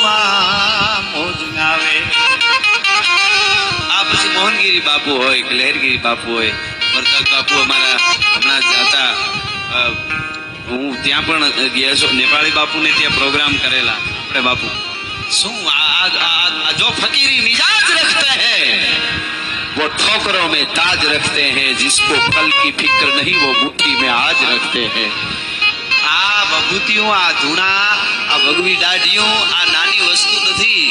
ચરણોમાં મોજ ગાવે. આ પછી મોહનગીરી બાપુ હોય કે લહેરગીરી બાપુ હોય, વર્તક બાપુ અમારા હમણાં જાતા હું ત્યાં પણ ગયા છો, નેપાળી બાપુને ત્યાં પ્રોગ્રામ કરેલા આપણે બાપુ. શું જો ફकीरी मिजाज रखते हैं वो ठोकरों में ताज रखते हैं, जिसको कल की फिक्र नहीं वो मुट्ठी में आज रखते हैं. આ બભૂતિયું, આ ધૂણા, આ ભગવી દાઢીયું આ નાની વસ્તુ નથી.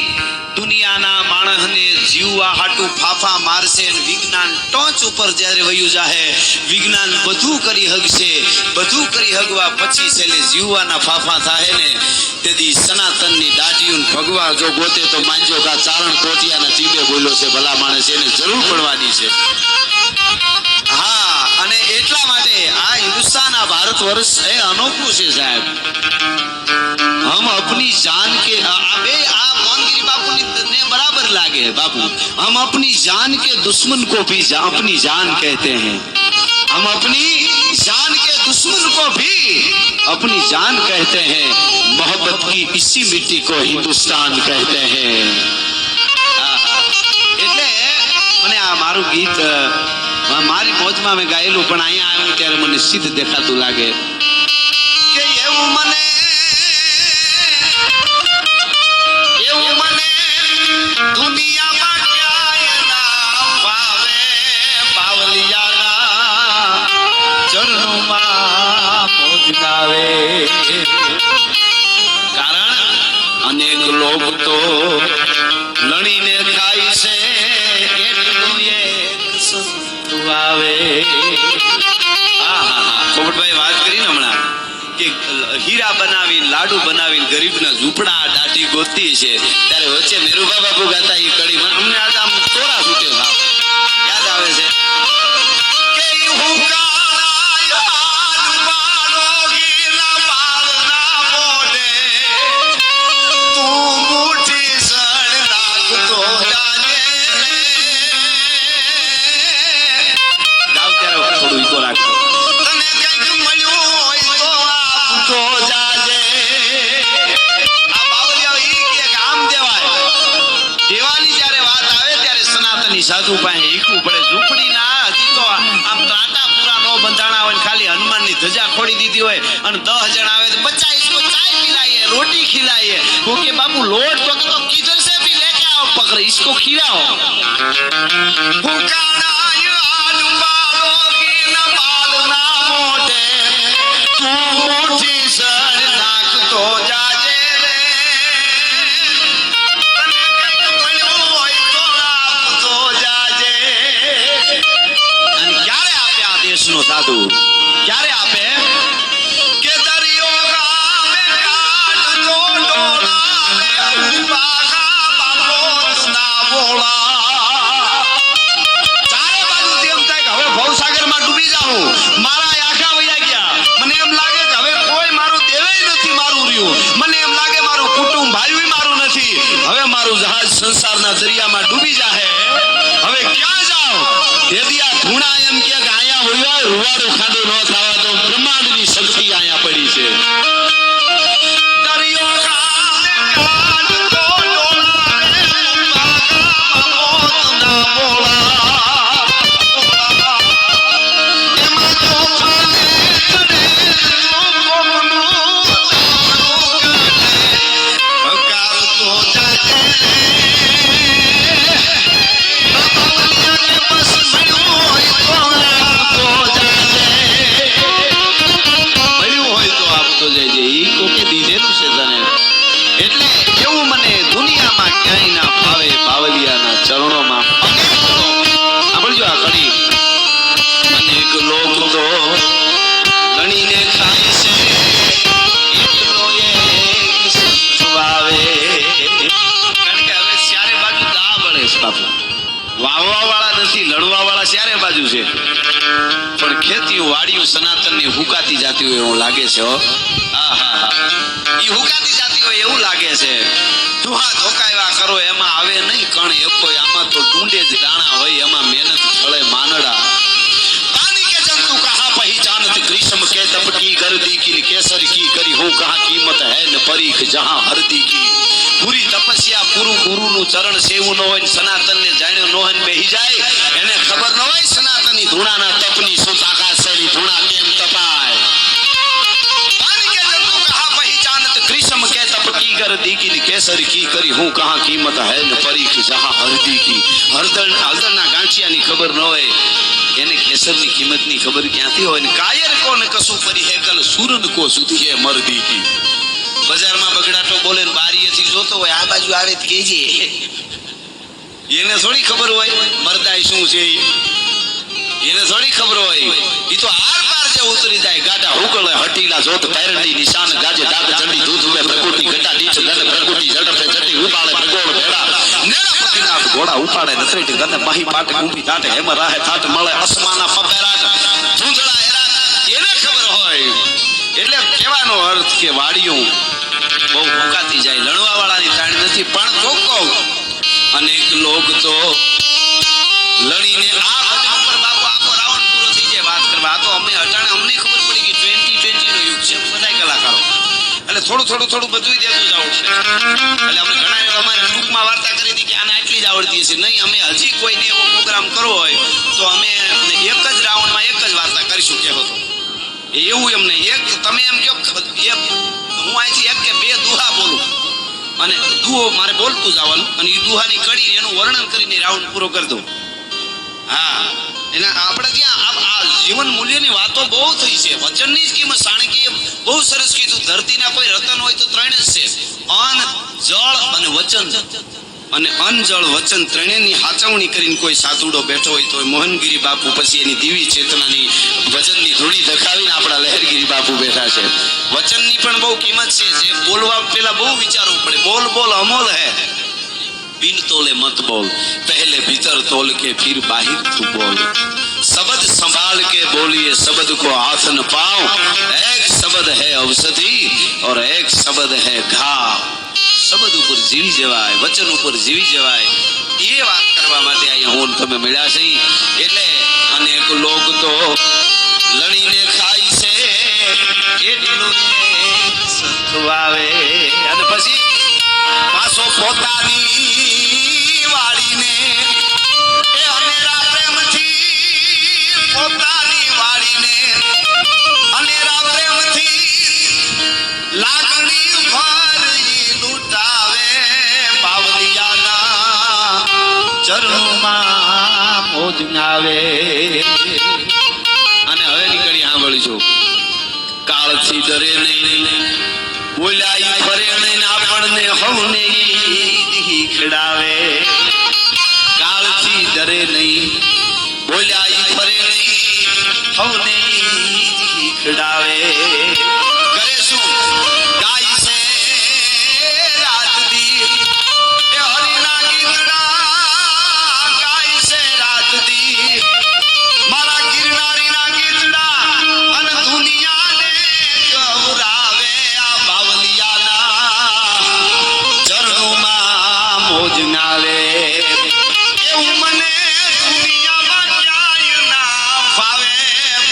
દુનિયાના માણસને જીવવા હાટું ફાફા મારશે અને વિજ્ઞાન ટોચ ઉપર જ્યારે વયું જાહે, વિજ્ઞાન બધું કરી હગશે, બધું કરી હગવા પછી છેલ્લે જીવવાના ફાફા થાય ને તેથી સનાતનની દાઢીયું ભગવા જો ગોતે તો માનજો કે ચારણ કોટિયાના ચીબે બોલ્યો છે, ભલા માણસ એને જરૂર પડવાની છે. હા, અને એટલા માટે આ હિન્દુસ્તાન, આ ભારત વર્ષ એ અનોખું છે સાહેબ. હમ अपनी जान के अबे आ मोहनगिरी बापू ने बराबर लागे बापू. हम अपनी जान के दुश्मन को भी अपनी जान कहते हैं. हम अपनी जान के दुश्मन को भी अपनी जान कहते हैं. मोहब्बत की इसी मिट्टी को हिंदुस्तान कहते हैं. એટલે મને આ મારું ગીત મારી મોજમાં મેં ગાયેલું, પણ અહીંયા આવ્યું ત્યારે મને સિદ્ધ દેખાતું લાગે કે એવું મને દુનિયામાં ક્યાંય ના ભાવે, બાવલિયાના ચરણોમાં મોજ ગાવે. કારણ અનેક લોક તો લણીને ખાય છે, એટલું એક સંત આવે. પોપટભાઈ વાત કરી ને હમણાં કે હીરા બનાવીને લાડુ બનાવીને ગરીબના ઝૂંપડા દાઢી ગોતી છે, ત્યારે વચ્ચે મેરુભા બાપુ ગાતા એ કડીમાં અમને આજે આમ તોરા છૂટે ભાવ યાદ આવે છે કે થોડું ઈકો રાખજો. સાધુ પાસે ઈકવું પડે, ઝૂંપડી ના હજી તો આમ તો આટા પૂરા નો બંધાણા હોય, ખાલી હનુમાન ની ધજા ખોડી દીધી હોય અને 10 જણ આવે તો બચ્ચા इसको चाय पिलाइए, रोटी खिलाइए. ओके बाबू लोट तो किधर से भी लेके आओ, पकड़ इसको खिलाओ. સાધુ ક્યારે આપે કે દરિયો ગામે કાઢ તો ડોળા બાગા બાપોત ના બોળા. ચારે બાજુથી એમ થાય કે હવે ભવસાગરમાં ડૂબી જાઉં, મારા આખા વયા ગયા. મને એમ લાગે કે હવે કોઈ મારું દેવેય નથી મારું રહ્યું. મને એમ લાગે મારું કુટુંબ ભાઈ મારું નથી. હવે મારું જહાજ સંસારના દરિયામાં ડૂબી જાહે. હવે ક્યાં જાઉં? દેદિયા ધૂણા એમ કે રૂવાડું ખાધું ન થવા તો બ્રહ્માંડની શક્તિ અહીંયા પડી છે. ચરણોમાં સાંભળજો આ કડી. અનેક લોક તો ગણીને ખાય છે, એટલો એક સુવાવે. કારણ કે હવે ચારે બાજુ દા બળે છે બાપુ. વાવવા વાળા નથી, લડવા વાળા ચારે બાજુ છે, પણ ખેતી વાડીઓ સનાતનની હુકાતી જાતી હોય એવું લાગે છે. ઈ હુકાતી જાતી હોય એવું લાગે છે. તુહા ધોકાવ્યા કરો એમાં આવે નહીં કણ એકો, આમાં તો ઢૂંઢે જ દાણા હોય, એમાં મહેનત ફળે માનડા. પાણી કે જંતુ કહા પહેચાનત ગ્રીષ્મ કે તપ की गर्दी की केसर की करी हूँ कहाँ कीमत है न परी પરીખ જહાં હરદી કી પૂરી તપસ્યા પૂરું ગુરુનું ચરણ સેવું ન હોય, સનાતનને જાણ્યો ન હોય ને બેહી જાય, એને ખબર ન હોય સનાતની ધૂણાના તપની શું તાકાત છે, ધૂણા કેમ તપાય. પાન કે જંતુ કહા પહેચાનત ગ્રીષ્મ કે તપ કી ગરદી કી કેસર કી કરી હું કહા કીમત હૈ ન પરીખ જહાં હરદી કી. હળદરના ગાંઠિયાની ખબર ન હોય એને કેસરની કિંમતની ખબર ક્યાંથી હોય ને. કાયર કોને કશું પરી હે કલ સૂરન કો સુધી હે મરદી કી. બજારમાં બગડાટો બોલે ને બારીએથી જોતો હોય આ બાજુ આવે તો કેજે, એને થોડી ખબર હોય મરદાઈ શું છે, એને થોડી ખબર હોય. ઈ તો આર પાર જે ઉતરી જાય ગાડા હુકળે હટીલા જોત પેરડી નિશાન ગાજે ડાક ચંડી દૂધ ઉમે પ્રકૃતિ ઘટા દીઠ ગન પ્રકૃતિ ઝડપે ચટી ઉપાડે પ્રગોળ ભેડા નેડા પતિનાથ ઘોડા ઉપાડે નસરેટ ગન માહી પાટ કુંભી દાટે હેમ રાહે થાટ મળે અસમાના પપેરાટ ધૂંધળા હેરાટ, એને ખબર હોય. એટલે કહેવાનો અર્થ કે વાડિયું બહુ ભૂકાતી જાય, લણવા વાળાની તાણ નથી. પણ ચોખ્ખો અનેક લોક તો લડીને આ ભજન પર બાપુ આખો રાઉન્ડ પૂરો થઈ જાય વાત કરવા. આ તો અમે અટાણે અમને ખબર પડી કે 2020 નો યુગ છે બધા કલાકારો, એટલે થોડું બધું દેતું જવું છે. એટલે અમે ઘણા અમારે ટૂંકમાં વાર્તા કરી હતી કે આને આટલી જ આવડતી હશે. નહીં, અમે હજી કોઈને એવો પ્રોગ્રામ કરવો હોય તો અમે એક જ રાઉન્ડમાં એક જ વાર્તા કરીશું. કહેવો તો એવું એમ નહીં, એક તમે એમ કહો હું અહીંથી એક કે બે દુહા બોલું અને દુહો મારે બોલતું જવાનું અને એ દુહાની કડીને એનું વર્ણન કરીને રાઉન્ડ પૂરો કરી દઉં. હા, એના આપણે ત્યાં આ જીવન મૂલ્યની વાતો બહુ થઈ છે. વચનની જ કિંમત ચાણક્યે બહુ સરસ કીધું, ધરતીના કોઈ રતન હોય તો ત્રણ જ છે, અન્ન, જળ અને વચન. અને અન્ન, જળ, વચન ત્રણેયની હાચવણી કરીને કોઈ સાધુડો બેઠો હોય તો મોહનગીરી બાપુ પછી એની દિવ્ય ચેતનાની વચનની ધૂળી દખાવીને આપણા લહેરગીરી બાપુ બેઠા છે. વચનની પણ બહુ કિંમત છે, જે બોલવા પેલા બહુ વિચારવું પડે. બોલ અમોલ હે, बिन तोले मत बोल, पहले भीतर तोल के फिर बाहर तू बोल. शब्द संभाल के बोलिए, शब्द को हाथ न पाओ. एक शब्द है औषधि और एक शब्द है घा. શબ્દ ઉપર જીવી જવાય, વચન ઉપર જીવી જવાય, એ વાત કરવા માટે અહીંયા હું તમે મળ્યા છે. એટલે અનેક લોક તો લણીને ખાય છે એટલું સત્વાવે અને પછી પાછો પોતાની વાળીને એ અનેરા પ્રેમથી પોતાની વાળીને અનેરા પ્રેમથી લાગણી ભરી લૂટાવે. બાવલિયાના ચરણોમાં મોજ આવે. અને હવે નીકળી સાંભળીશું. કાળથી ડરે નહીં, બોલાઈ ફરે નહીં, આપણને હવને ખીખડાવે. કાળથી ડરે નહીં, બોલાઈ ફરે નહીં, હવને ખીખડાવે. કરે શું? ગાય છે રાત દી એ હરિના ગીતડા, ગાય છે રાત દી મારા ગિરનારીના ગીતડા અને દુનિયાને ગવરાવે. આ બાવલિયાના ચરણોમાં મોજ નાવે. એવું મને દુનિયામાં ક્યાંય ના ફાવે.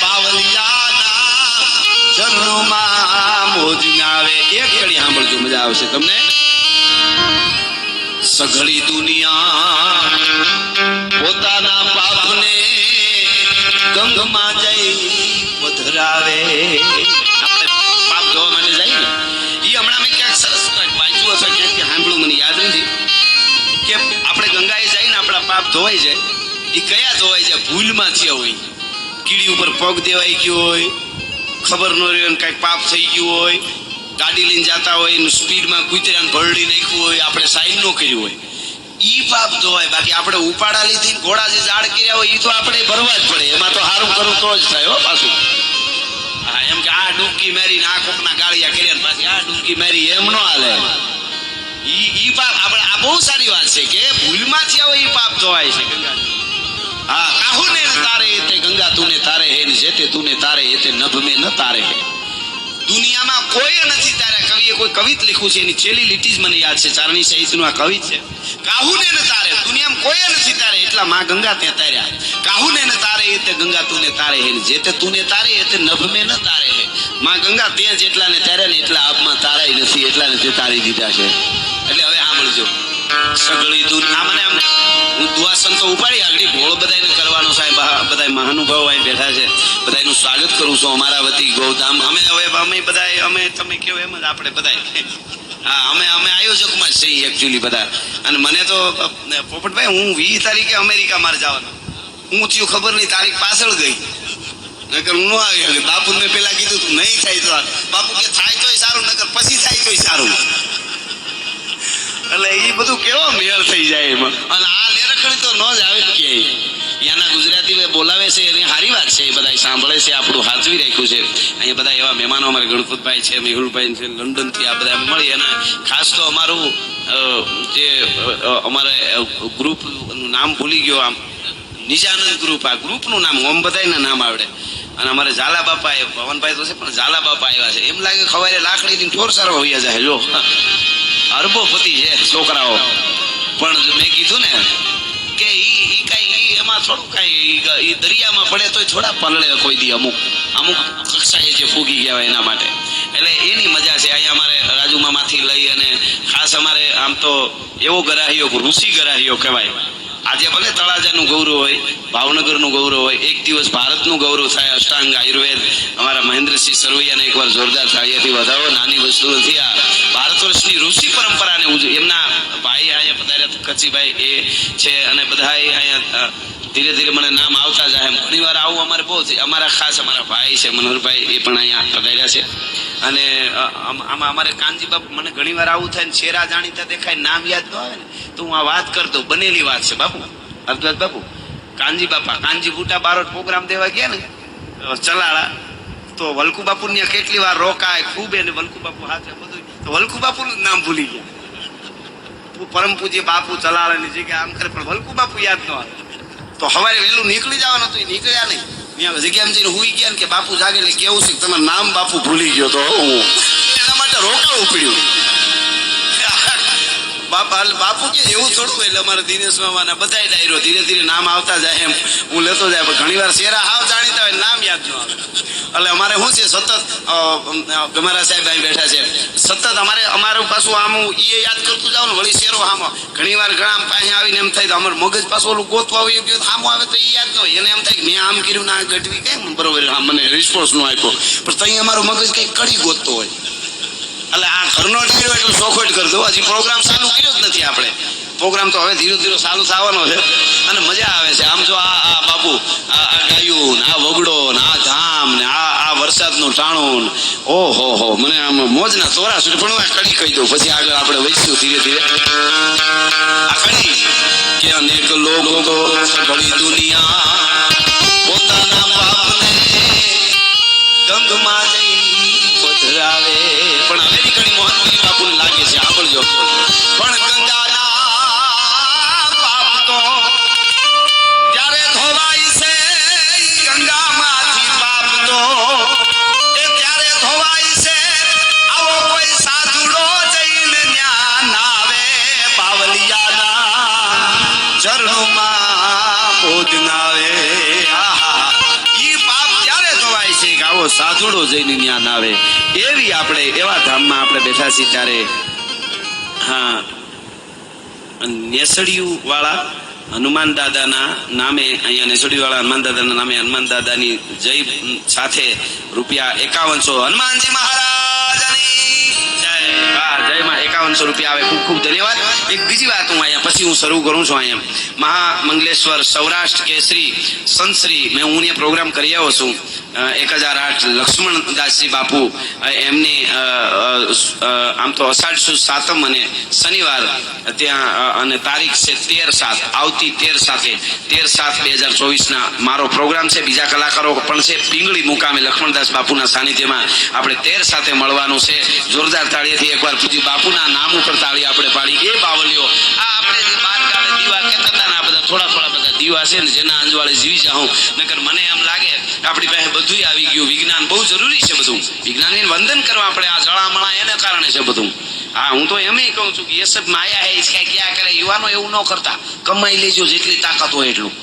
બાવલિયાના ચરણોમાં મોજ નાવે. એક ઘડી સાંભળજો, મજા આવશે તમને. સઘળી દુનિયા પોતાના પાપને ગંગમાં જઈ પધરાવે. આપણે પાપ ધોવા માટે જાય ને, એ હમણાં મેં ક્યાંક સરસ વાંચ્યું અથવા ક્યાંક સાંભળ્યું, મને યાદ નથી, કે આપણે ગંગાએ જઈને આપણા પાપ ધોવાઈ જાય. એ કયા ધોવાઈ જાય? ભૂલમાં થયા હોય, કીડી ઉપર પગ દેવાઈ ગયો હોય, ખબર ન રહે ને કાંઈક પાપ થઈ ગયું હોય, ગાડી લઈને જતા હોય ને સ્પીડમાં કૂતરાને ભરડી નાખ્યું હોય, આપણે સાઈન ન કર્યું હોય, ઈ પાપ ધોવાય. બાકી આપણે ઉપાડા લીધી ઘોડા જે ઝાડ કર્યા હોય એ તો આપણે ભરવા જ પડે. એમાં તો સારું કરવું તો જ થાય હો પાછું. હા, એમ કે આ ડૂબકી મારીને આ કોકના ગાળિયા કર્યા પાછી આ ડૂબકી મારી એમ ન હાલે. ઈ પાપ આપણે આ બહુ સારી વાત છે કે ભૂલમાં થયા હોય એ પાપ ધોવાય છે. ગંગા હા, કાહુ ને તારે એતે ગંગા તુને તારે હે ને જેતે તુને તારે એતે નભ મે ન તારે હે. દુનિયામાં કોઈ નથી તારે. કવિએ કોઈ કવિત લખ્યું છે, એની છેલ્લી લીટી જ મને યાદ છે, ચારણી સાહિત્યનું આ કવિ છે. કાહુ ને તારે, દુનિયામાં કોઈએ નથી તારે એટલા માં ગંગા તે તાર્યા. કાહુને ન તારે એ તે ગંગા તુને તારે હે, જે તે તુને તારે એ તે નભ મેં ન તારે હે. માં ગંગા તે જેટલાને તાર્યા ને એટલા આપમાં તારાય નથી, એટલાને તે તારી દીધા છે. એટલે હવે સાંભળજો, સગળી દુનિયા મને આમ હું દુઆ સંતો ઉપાડી આગળ ભોળ બધાને કરવાનો સાહેબ. બધા મહાનુભાવો અહીં બેઠા છે, બધાનું સ્વાગત કરું છું અમારા વતી ગૌધામ. અમે બધા અમે તમે કહો એમ જ આપણે બધા હા અમે આયોજકમાં જ છીએ એકચ્યુઅલી બધા. અને મને તો પોપટભાઈ હું 20 તારીખે અમેરિકા મારે જવાનું, હું થયું ખબર નહીં, તારીખ પાછળ ગઈ. નકર હું ન આવી. બાપુ મેં પેલા કીધું તું નહીં થાય તો બાપુ કે થાય તોય સારું, નકર પછી થાય તોય સારું. એટલે એ બધું કેવો મેળ થઈ જાય એમાં. અને આ લેરખડી તો ન જ આવે જ ક્યાંય. ત્યાંના ગુજરાતી બોલાવે છે એની સારી વાત છે, એ બધા સાંભળે છે, આપણું હાચવી રાખ્યું છે. અહીંયા બધા એવા મહેમાનો અમારે ગણપતભાઈ છે, મેહુલભાઈ છે, લંડનથી આ બધા મળી. અને ખાસ તો અમારું જે અમારે ગ્રુપનું નામ ભૂલી ગયો, આમ નિજાનંદ ગ્રુપ, આ ગ્રુપનું નામ ઓમ બધાયના નામ આવડે. અને અમારે ઝાલા બાપા પવનભાઈ તો છે પણ ઝાલા બાપા આવ્યા છે. એમ લાગે ખવારે લાકડીની ઠોર સારો હોઈ જાય. જો અરબોપતિ છે છોકરાઓ. પણ મેં કીધું ને કે ઈ કઈ એમાં થોડું કઈ દરિયામાં પડે તોય થોડા પલળે કોઈ દી, અમુક કક્ષાએ જે ફૂગી ગયા હોય એના માટે. એટલે એની મજા છે. અહીંયા અમારે રાજુમામાંથી લઈ અને ખાસ અમારે આમ તો એવો ગરાહીઓ ઋષિ ગરાહીઓ કહેવાય. આજે ભલે તળાજાનું ગૌરવ હોય, ભાવનગરનું ગૌરવ હોય, એક દિવસ ભારતનું ગૌરવ થાય. અષ્ટાંગ આયુર્વેદ અમારા મહેન્દ્રસિંહ સરવૈયાને એકવાર જોરદાર થાળીયાથી વધાવો. નાની વસ્તુ નથી આ. ભારત વર્ષની ઋષિ પરંપરાને એમના ભાઈ અહીંયા પધાર્યા કચ્છીભાઈ એ છે, અને બધા અહીંયા ધીરે ધીરે મને નામ આવતા જાય. ઘણી વાર આવું અમારે બહુ છે. અમારા ખાસ અમારા ભાઈ છે મનોહરભાઈ, એ પણ અહીંયા પધાર્યા છે. અને આમાં અમારે કાનજી બાપુ, મને ઘણી વાર આવું થાય ને શેરા જાણીતા દેખાય, નામ યાદ ન આવે ને તો હું આ વાત કરતો, બનેલી વાત છે બાપુ. અર્જુન બાપુ કાનજી બાપા, કાનજી બુટા બારોટ પ્રોગ્રામ દેવા ગયા ને ચલાળા, તો વલ્કુ બાપુ ને કેટલી વાર રોકાય ખૂબ, એને વલ્કુ બાપુ હાથે બધું, તો વલ્કુ બાપુ નું નામ ભૂલી ગયા. પરમ પૂજ્ય બાપુ ચલાળાની જગ્યાએ આમ કરે, પણ વલ્કુ બાપુ યાદ ન આવે. તો સવારે વહેલું નીકળી જવાનું હતું, નીકળ્યા નહીં. ત્યાં જગ્યામાં જઈને હુઈ ગયા ને કે બાપુ જાગે, એટલે કેવું છે કે તમારું નામ બાપુ ભૂલી ગયો. તો એના માટે રોકાવું પડ્યું. બાપુ કે એવું થોડું. એટલે અમારે દિનેશ મામાના બધાય ડાયરો ધીરે ધીરે નામ આવતા જાય એમ હું લેતો જાય. પણ ઘણી વાર શેરા હાવ જાણીતા હોય, નામ યાદ ન આવે. એટલે અમારે શું છે, સતત ગમારા સાહેબ અહીં બેઠા છે, સતત અમારું પાછું આમ એ યાદ કરતું જાવ ને વળી શેરો હામો. ઘણી વાર ઘણા પાસે આવીને એમ થાય તો અમારું મગજ પાછું ઓલું ગોતવા આવી ગયો, હામો આવે તો એ યાદ ન હોય. એને એમ થાય કે મેં આમ કર્યું ના ગઢવી કેમ બરોબર મને રિસ્પોન્સ ન આપ્યો, પણ ત્યાં અમારું મગજ કંઈક કડી ગોતતો હોય. એટલે આ ઘરનો ટીરો એટલું ચોખવટ કરતો. હજી પ્રોગ્રામ ચાલુ કર્યો જ નથી આપણે. પ્રોગ્રામ તો હવે ધીરે ધીરે ચાલુ થવાનો છે અને મજા આવે છે. આમ જો આ બાપુ આ ગાયું ને આ વગડો ને આ ધામ ને આ વરસાદનું ટાણું, ઓહો હો, મને આમ મોજના તોરા સુધી. પણ હું આ કડી કહી દઉં, પછી આગળ આપણે વહીશું ધીરે ધીરે. આ કડી કે અનેક લોકો ઘડી દુનિયા પોતાના બાપને ગંગમાં જઈ પધરાવે. પણ હવેની કડી મોહનપુરી બાપુને લાગે છે, સાંભળજો. પણ ગંગાના પાપ તો જ્યારે ધોવાય છે, ગંગામાંથી પાપ તો એ ત્યારે ધોવાય છે. આવો કોઈ સાધુડો જઈને ન્યા નાવે, બાવલિયાના ચરણોમાં બોજ નાવે. ઈ પાપ ત્યારે ધોવાય છે કે આવો સાધુડો જઈને ન્યા નાવે. એવી આપણે એવા ધામમાં આપણે બેઠા છીએ ત્યારે હા નેસડિયું વાળા હનુમાન દાદાના નામે, અહીંયા નેસડિયું વાળા હનુમાન દાદાના નામે હનુમાન દાદાની જય સાથે ₹5100 હનુમાનજી મહારાજની જય. વાહ, જયમાં 5100 રૂપિયા આવે. ખૂબ ખૂબ ધન્યવાદ. એક બીજી વાત હું અહીંયા પછી હું શરૂ કરું છું. અહીંયા મહામંગલેશ્વર સૌરાષ્ટ્ર કેસરી સંતશ્રી મેં હું અહીંયા પ્રોગ્રામ કરી આવ્યો છું. 1008 લક્ષ્મણદાસજી બાપુ એમની આમ તો અષાઢ સુદ સાતમ અને શનિવાર ત્યાં, અને તારીખ છે 13/7, આવતી 13/7/2024 મારો પ્રોગ્રામ છે. બીજા કલાકારો પણ છે. પિંગળી મુકામે લક્ષ્મણદાસ બાપુના સાનિધ્યમાં આપણે 13/7 મળવાનું છે. જોરદાર તાળીથી એકવાર પૂજી બાપુના નામ ઉપર તાળી આપણે પાડી. એ બાવલીઓ આ આપણે જે બાર ગાળે દીવા કહેતા હતા ને, આ બધા થોડા બધા દીવા છે ને જેના અંજવાળે જીવી જાઉં. નકર મને એમ લાગે આપણી પાસે બધું આવી ગયું. વિજ્ઞાન બહુ જરૂરી છે. બધું વિજ્ઞાનને વંદન કરવા આપણે આ જળામળા એને કારણે છે બધું. હા, હું તો એમ કહું છું કે એ સબ માયા હે, ઇસકા ક્યાં કરે. યુવાનો એવું ન કરતા, કમાઈ લેજો જેટલી તાકાત હોય એટલું.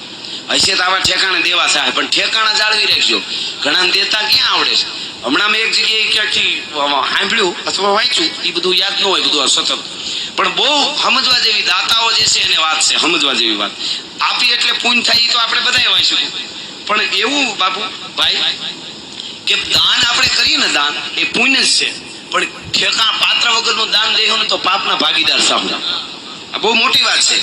હશે તો આવા ઠેકાણે દેવા થાય, પણ ઠેકાણા જાળવી રાખજો. ઘણા દેતા ક્યાં આવડે છે. હમણાં મેં એક જગ્યાએ ક્યાંકથી સાંભળ્યું અથવા વાંચ્યું, એ બધું યાદ ન હોય બધું સતત, પણ બહુ સમજવા જેવી દાતાઓ જે છે એને વાત છે, સમજવા જેવી વાત. આપી એટલે પુણ્ય થાય, એ તો આપણે બધાએ વાંચ્યું. પણ એવું બાપુ ભાઈ કે દાન આપણે કરીએ ને, દાન એ પુણ્ય જ છે, પણ ઠેકાણ પાત્ર વગરનું દાન દેવું ને તો પાપના ભાગીદાર સાંભળો. આ બહુ મોટી વાત છે.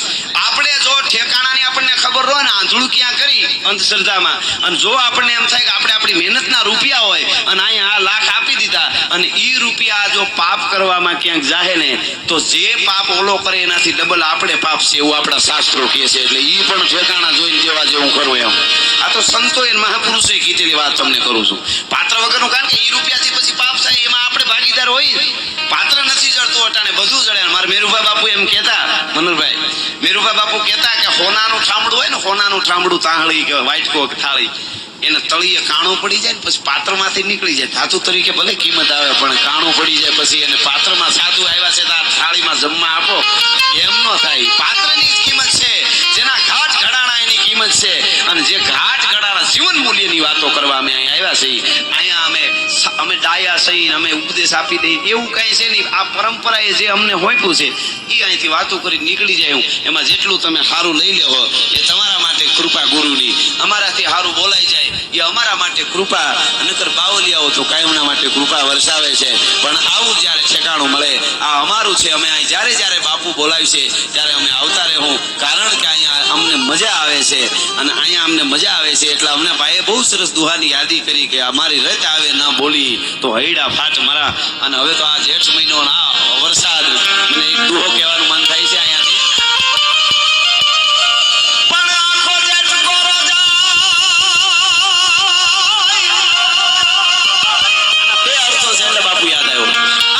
આપણે જો ઠેકાણાની આપણને ખબર હોય ને, આંધળું ક્યાં કરી અંધશ્રદ્ધામાં, અને જો આપણને એમ થાય કે આપણે આપણી મહેનતના રૂપિયા હોય અને અહીંયા આ લાખ આપી દીધા અને એ રૂપિયા જો પાપ કરવામાં ક્યાંક જાહે ને, તો જે પાપ ઓલો કરે એનાથી ડબલ આપણે પાપ છે એવું આપણા શાસ્ત્રો કહે છે. એટલે એ પણ ઠેકાણા જોઈને દેવા જેવું કરવું એમ. આ તો સંતોએ મહાપુરુષોએ કીધેલી વાત તમને કરું છું. પાત્ર વગરનું, કારણ કે એ રૂપિયાથી પછી પાપ થાય એમાં આપણે ભાગીદાર હોય. પાત્ર નથી જળતું અટાણે, બધું જળે. મારે મેરુભા બાપુ એમ કહેતા, મનોહરભાઈ મેરુભા બાપુ કહેતા કે હોનાનું ઠામડું હોય ને, હોનાનું ઠામડું, તાહળી કે વાઇટકો થાળી, એને તળીએ કાણું પડી જાય ને પછી પાત્રમાંથી નીકળી જાય. ધાતુ તરીકે ભલે કિંમત આવે, પણ કાણું પડી જાય પછી એને પાત્રમાં સાધુ આવ્યા છે તો આ થાળીમાં જમવા આપો, એમ ન થાય. પાત્રની જ કિંમત છે, જેના ઘાટ ઘડાણા એની કિંમત છે. અને જે ઘાટ ઘડાણા જીવન મૂલ્યની વાતો કરવા અમે અહીંયા આવ્યા છીએ. અહીંયા અમે ડાયા સહી, અમે ઉપદેશ આપી દઈએ એવું કઈ છે નહીં. આ પરંપરાએ જે અમને હોપ્યું છે એ અહીંથી વાતો કરી નીકળી જાય. એમાં જેટલું તમે સારું લઈ લેવો એ તમારા માટે કૃપા ગુરુની. અમારાથી સારું બોલાઈ જાય એ અમારા માટે કૃપા. નકર બાવલિયાઓ તો કાયમના માટે કૃપા વરસાવે છે. પણ આવું જ્યારે ઠેકાણું મળે, આ અમારું છે. અમે અહીં જ્યારે જ્યારે બાપુ બોલાવશે ત્યારે અમે આવતા રહેવું, કારણ કે અહીંયા અમને મજા આવે છે. અને અહીંયા અમને મજા આવે છે એટલે અમને ભાઈએ બહુ સરસ દુહાની યાદી કરી કે અમારી રત આવે ના બોલી તો હૈડા ફાટ મારા. અને હવે તો આ જેઠ મહિનો આ વરસાદ મને એક દુહો કહેવાનું મન થાય છે અહીંયાથી. પણ આખો જેઠ કોરો જાય. આના બે અર્થો છે એટલે બાપુ યાદ આવ્યો.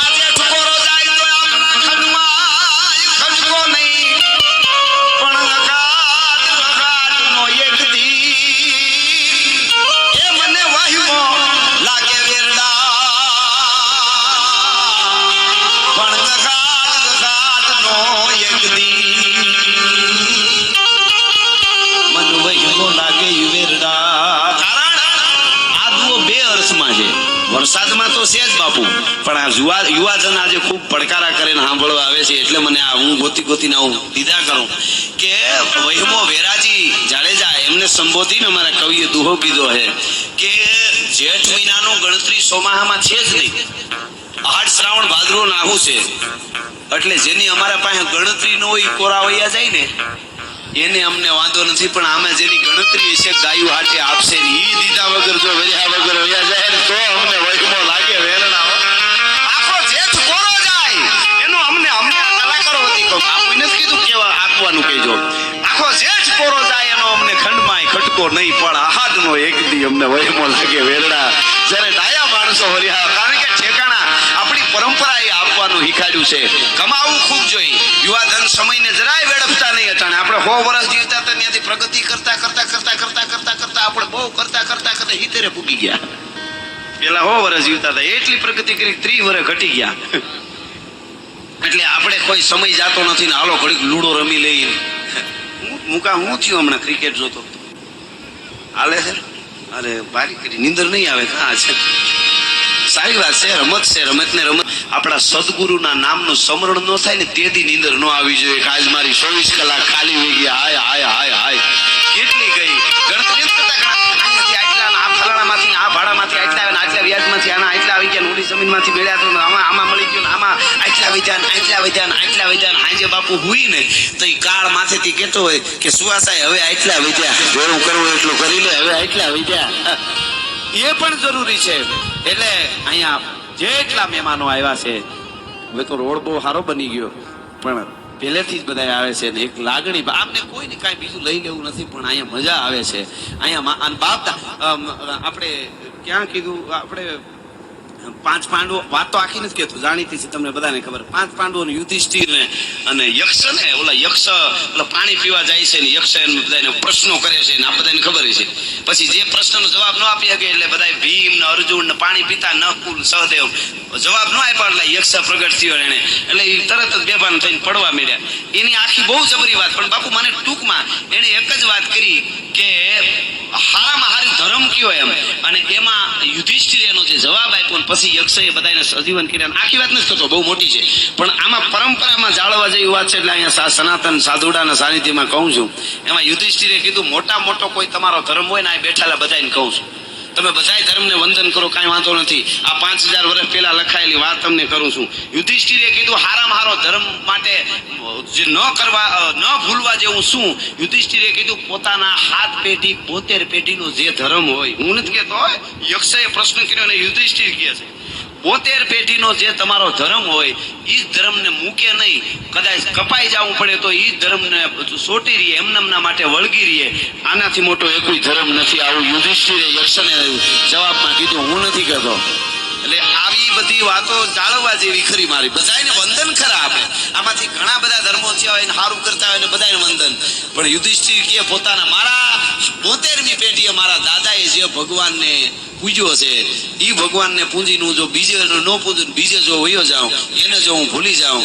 આ જેઠ કોરો જાય તો આમના ખંડમાં ખંડકો નહીં, પણ વગાડનો એક દી એ મને વાહ્યો લાગે વેરડા. પણ વગાડનો એક દી મન વહ્યો લાગે વેરડા. કારણ આ દુઓ બે અર્થમાં છે. વરસાદમાં તો છે જ બાપુ, પણ આ યુવાજન આજે ખૂબ પડકારા કરીને સાંભળવા આવે છે એટલે મને આ હું ગોતીને આવું દીધા કરું કે વહેમો વેરાજી જાડેજા એમને સંબોધીને અમારા કવિએ દુહો કીધો છે કે જેઠ મહિનાનું ગણતરી સોમાહામાં છે જ નહીં. આઠ શ્રાવણ ભાદરવો નાહું છે એટલે જેની અમારા પાસે ગણતરી ન હોય કોરા વૈયા જાય ને એને અમને વાંધો નથી. પણ આમાં જેની ગણતરી છે ગાયું હાટે આપશે ને ઈ દીધા વગર જો વેર્યા વગર વયા જાય ને તો અમને વહેમો લાગે વેરણા. આખો જેઠ કોરો જાય એનો અમને કલાકારો વતી કહું, આપું નથી કીધું કેવા આપવાનું કહેજો. આખો જેઠ કોરો જાય એનો અમને ખંડમાંય ખટકો નહીં, પણ આહાદનો એક દી અમને વહેમો લાગે વેરણા. જ્યારે ડાયા માણસો વર્યા, કારણ કે ઠેકાણા આપણી પરંપરા એ આપવાનું શીખાડ્યું છે. કમાવું ખૂબ જોઈએ. યુવાધન સમયને જરાય વેડફતા નહીં હતા. આપણે 100 વર્ષ જીવતા હતા ત્યાંથી પ્રગતિ કરતા આપણે બહુ કરતા હિતેરે પૂગી ગયા. પેલા 100 વર્ષ જીવતા હતા એટલી પ્રગતિ કરી 30 વર્ષ ઘટી ગયા. એટલે આપણે કોઈ સમય જાતો નથી ને હાલો ઘડીક લૂડો રમી લઈ. હું થયું હમણાં ક્રિકેટ જોતો હાલે છે. અરે બારી કરી નીંદર નહીં આવે. હા છે, સારી વાત છે. રમત છે, રમતને રમત. આપણા સદગુરુના નામનું સ્મરણ ન થાય ને તેથી નીંદર ન આવી જોઈએ કે આજ મારી 24 કલાક ખાલી હોઈ ગઈ. હાય હાય હાય હાય કેટલી ગઈ ગણતરી અહીંયાથી આટલા, આ ફલાણામાંથી આ ભાડામાંથી આટલા આવે, આટલા વ્યાજમાંથી આના આટલા આવી ગયા, ઓલી જમીનમાંથી મેળ્યા તો આમાં મળી ગયું, આમાં આટલા વધ્યા. હાજે બાપુ હુઈ ને તો એ કાળ માથેથી કહેતો હોય કે સુવાસાય હવે આટલા વધ્યા, જેવું કરવું એટલું કરી લે, હવે આટલા વધ્યા. એ પણ જરૂરી છે. એટલે અહીંયા જેટલા મહેમાનો આવ્યા છે, હવે તો રોડ બહુ સારો બની ગયો, પણ પહેલેથી જ બધા આવે છે ને એક લાગણી. આમને કોઈને કાંઈ બીજું લઈ લેવું નથી, પણ અહીંયા મજા આવે છે. અહીંયા બાપ આપણે ક્યાં કીધું, આપણે પાંચ પાંડવો, વાત તો આખી નથી કહેતો, જાણીતી છે, તમને બધાને ખબર. પાંચ પાંડવો ને યુધિષ્ઠિર ને અને યક્ષ ને ઓલા યક્ષ ઓલા પાણી પીવા જાય છે ને યક્ષ એને બધાને પ્રશ્નો કરે છે ને આ બધાને ખબર છે. પછી જે પ્રશ્નનો જવાબ ન આપી શકે એટલે બધા ભીમ ને અર્જુન ને પાણી પીતા નકુલ સહદેવ જવાબ ન આપ્યા એટલે યક્ષ પ્રગટ થયો એને, એટલે એ તરત જ બેભાન થઈને પડવા માંડ્યા. એની આખી બહુ જબરી વાત, પણ બાપુ મને ટૂંકમાં એને એક જ વાત કરી કે હારામાં હારી ધર્મ કયો એમ, અને એમાં યુધિષ્ઠિર એનો જે જવાબ આપ્યો ને પછી યક્ષએ બધાને સજીવન કર્યા. આખી વાત નથી કરતો, બહુ મોટી છે, પણ આમાં પરંપરામાં જાળવા જેવી વાત છે એટલે અહીંયા સનાતન સાધુડાના સાનિધ્યમાં કહું છું. એમાં યુધિષ્ઠિરે કીધું મોટા મોટો કોઈ તમારો ધર્મ હોય ને આ બેઠેલા બધાને કહું છું, તમે બધાય ધર્મને વંદન કરો, કાંઈ વાંધો નથી. આ 5000 વર્ષ પહેલા લખાયેલી વાત તમને કરું છું. યુધિષ્ઠિરે કીધું હારામાં હારો ધર્મ માટે જે ન ભૂલવા જેવું શું? યુધિષ્ઠિરે કીધું પોતાના 7 પેઢી 72 પેઢીનો જે ધર્મ હોય, હું નથી કહેતો, યક્ષએ પ્રશ્ન કર્યો અને યુધિષ્ઠિર કહે છે 72 પેઢીનો જે તમારો ધર્મ હોય એ જ ધર્મને મૂકે નહીં, કદાચ કપાઈ જવું પડે તો એ જ ધર્મને સોટી રહીએ, એમના માટે વળગી રહીએ, આનાથી મોટો એકોય ધર્મ નથી. આવું યુધિષ્ઠિરે યક્ષને જવાબમાં કીધું, હું નથી કહેતો. એટલે આવી બધી વાતો જાળવવા જેવી ખરી. મારી બધાને વંદન ખરા, આપણે આમાંથી ઘણા બધા ધર્મો થયા હોય ને સારું કરતા હોય ને બધાને વંદન, પણ યુધિષ્ઠિર કે પોતાના મારા 72મી પેઢીએ મારા દાદાએ જે ભગવાનને પૂજ્યો છે એ ભગવાનને પૂજીનું જો બીજે ન પૂજું, બીજે જો વયો જાઉં, એને જો હું ભૂલી જાઉં